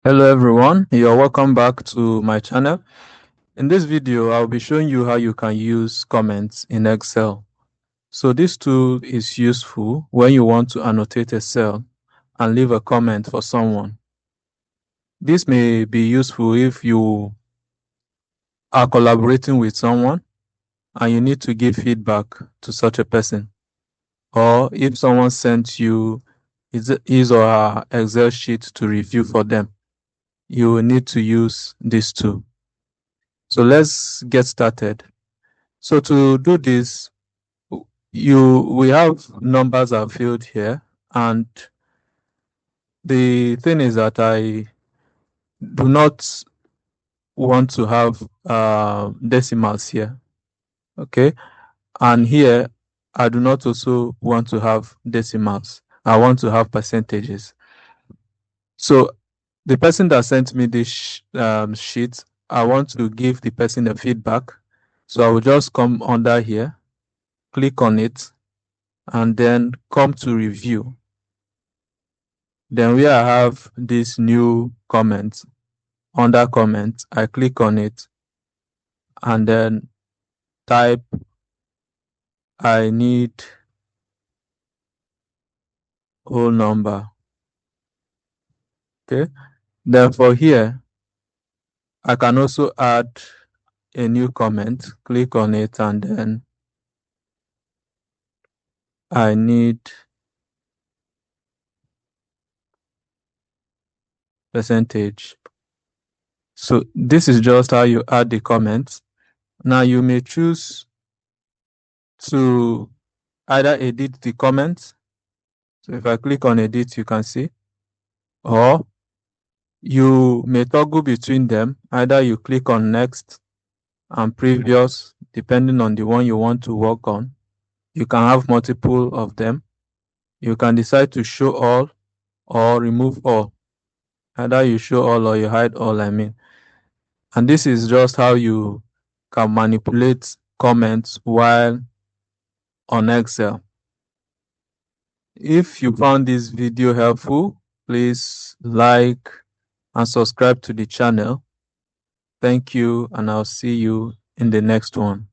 Hello everyone, you're welcome back to my channel. In this video, I'll be showing you how you can use comments in Excel. So this tool is useful when you want to annotate a cell and leave a comment for someone. This may be useful if you are collaborating with someone and you need to give feedback to such a person, or if someone sent you his or her Excel sheet to review for them, you will need to use this tool. So let's get started. So to do this, we have numbers are filled here, and the thing is that I do not want to have decimals here, okay? And here, I do not also want to have decimals. I want to have percentages. So the person that sent me this sheet, I want to give the person a feedback. So I will just come under here, click on it, and then come to review. Then where I have this new comment, under comment, I click on it and then type I need whole number. Okay. Then for here, I can also add a new comment, click on it, and then I need percentage. So this is just how you add the comments. Now you may choose to either edit the comments. So if I click on edit, you can see, or you may toggle between them. Either you click on next and previous, depending on the one you want to work on. You can have multiple of them. You can decide to show all or remove all. Either you show all or you hide all, And this is just how you can manipulate comments while on Excel. If you found this video helpful, please like and subscribe to the channel. Thank you, and I'll see you in the next one.